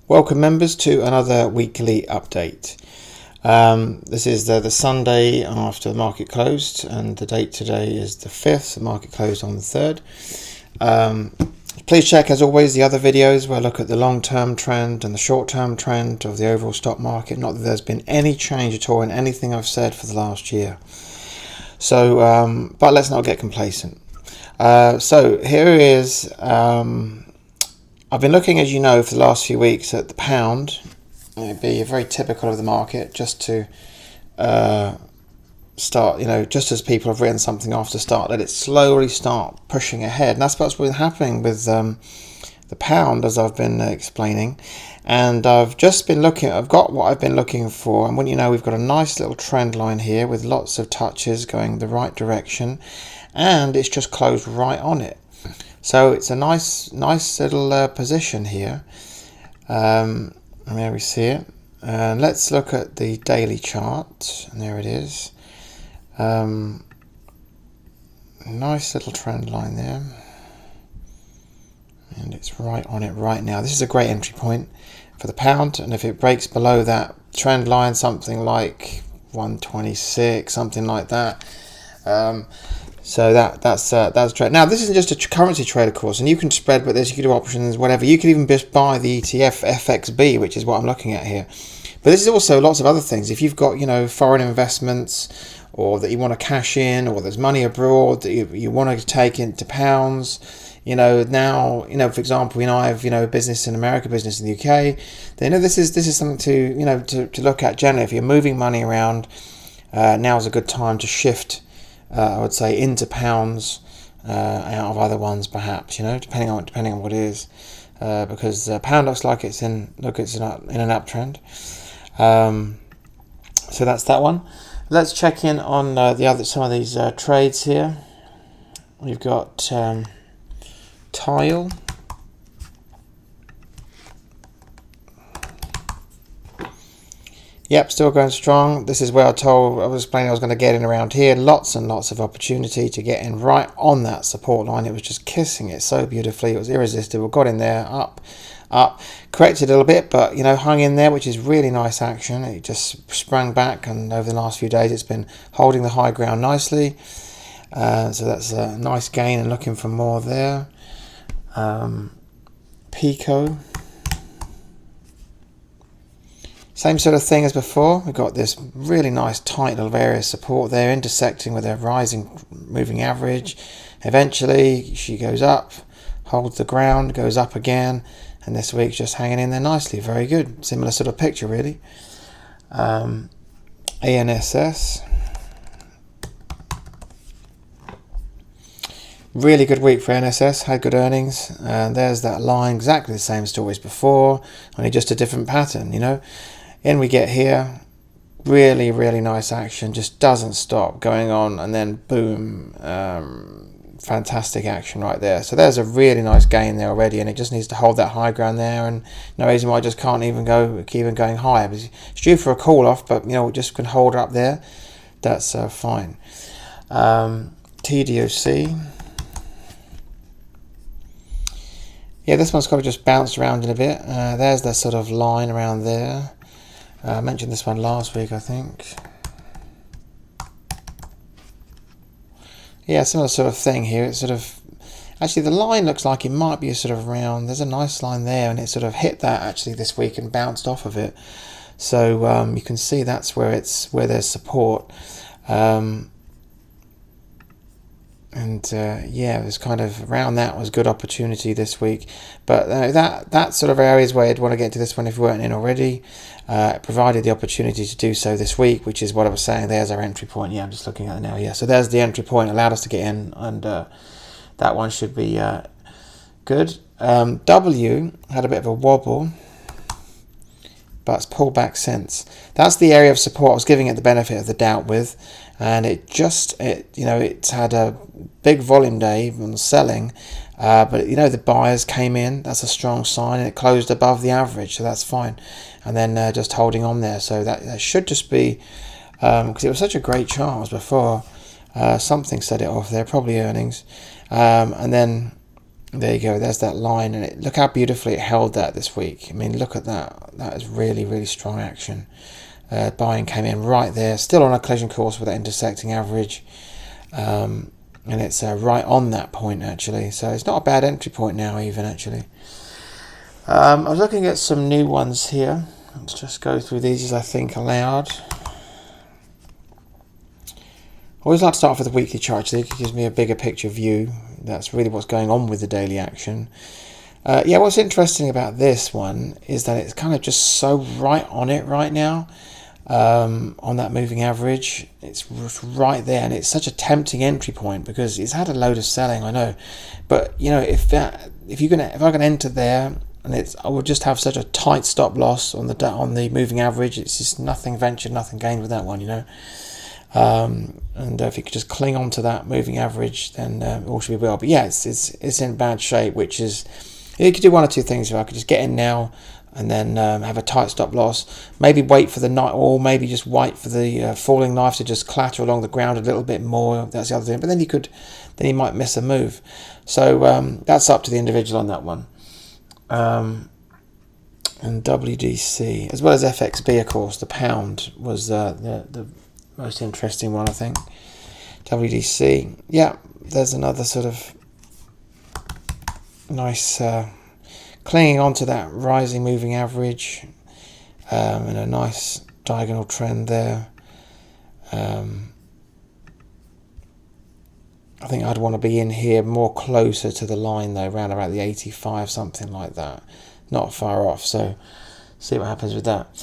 Welcome members to another weekly update. This is the Sunday after the market closed, and the date today is the 5th. The market closed on the 3rd. Please check, as always, the other videos where I look at the long-term trend and the short-term trend of the overall stock market. Not that there's been any change at all in anything I've said for the last year. So, but let's not get complacent. So here is... I've been looking, as you know, for the last few weeks at the pound. It'd be very typical of the market, just to start, just as people have written something off to start, let it slowly start pushing ahead. And that's what's been happening with the pound, as I've been explaining. And I've just been looking, I've got what I've been looking for. And when you know, we've got a nice little trend line here with lots of touches going the right direction. And it's just closed right on it. So it's a nice little position here. There we see it. Let's look at the daily chart. And there it is. Nice little trend line there. And it's right on it right now. This is a great entry point for the pound. And if it breaks below that trend line, something like 126, something like that. So that's a trade. Now, this isn't just a currency trade, of course, and you can spread with this, you can do options, whatever. You can even just buy the ETF FXB, which is what I'm looking at here. But this is also lots of other things. If you've got, foreign investments, or that you want to cash in, or there's money abroad that you want to take into pounds, now, for example, I have, a business in America, business in the UK, then this is something to look at generally. If you're moving money around, now is a good time to shift. I would say into pounds out of other ones, perhaps, depending on what it is, because pound looks like it's in an uptrend. So that's that one. Let's check in on some of these trades here. We've got Tile. Yep, still going strong. This is where I was explaining I was going to get in around here. Lots and lots of opportunity to get in right on that support line. It was just kissing it so beautifully. It was irresistible. Got in there, up, corrected a little bit, but hung in there, which is really nice action. It just sprang back, and over the last few days it's been holding the high ground nicely. So that's a nice gain, and looking for more there. Pico. Same sort of thing as before. We've got this really nice tight little area of support there, intersecting with a rising moving average. Eventually she goes up, holds the ground, goes up again, and this week's just hanging in there nicely. Very good. Similar sort of picture, really. ANSS. Really good week for NSS, had good earnings, and there's that line, exactly the same story as before, only just a different pattern, In we get here, really, really nice action, just doesn't stop going on, and then boom, fantastic action right there. So there's a really nice gain there already, and it just needs to hold that high ground there, and no reason why I just can't keep even going higher. It's due for a call off, but we just can hold it up there. That's fine. TDOC. Yeah, this one's got to just bounce around in a bit. There's that sort of line around there. I mentioned this one last week, I think. Yeah, similar sort of thing here. It's sort of... Actually, the line looks like it might be a sort of round. There's a nice line there, and it sort of hit that actually this week and bounced off of it. So you can see that's where there's support. Yeah, it was kind of around that was good opportunity this week, but that sort of areas where you'd want to get to this one if you weren't in already. Provided the opportunity to do so this week, which is what I was saying. There's our entry point. Yeah, I'm just looking at it now. Yeah, so there's the entry point, allowed us to get in, and that one should be good. W had a bit of a wobble, but it's pulled back since. That's the area of support I was giving it the benefit of the doubt with, and it's had a big volume day on selling, but the buyers came in. That's a strong sign, and it closed above the average, so that's fine. And then just holding on there, so that should just be because it was such a great chart as before. Something set it off there, probably earnings, and then There you go. There's that line, and look how beautifully it held that this week. I mean, look at that. That is really, really strong action. Buying came in right there, still on a collision course with that intersecting average, and it's right on that point actually. So it's not a bad entry point now, even actually. I was looking at some new ones here. Let's just go through these as I think aloud. I always like to start off with the weekly chart, so it gives me a bigger picture view. That's really what's going on with the daily action. Yeah, what's interesting about this one is that it's kind of just so right on it right now, on that moving average. It's right there, and it's such a tempting entry point because it's had a load of selling, I know. But you know, if I can enter there, and I would just have such a tight stop loss on the moving average. It's just nothing ventured, nothing gained with that one, you know. And if you could just cling on to that moving average, then all should be well. But yeah, it's in bad shape, which is, you could do one or two things. If I could just get in now and then have a tight stop loss, maybe wait for the night, or maybe just wait for the falling knife to just clatter along the ground a little bit more. That's the other thing. But then you might miss a move. So that's up to the individual on that one. And WDC, as well as FXB, of course, the pound was the most interesting one, I think. WDC, yeah, there's another sort of nice clinging onto that rising moving average, and a nice diagonal trend there. I think I'd want to be in here more closer to the line though, around about the 85, something like that, not far off. So see what happens with that.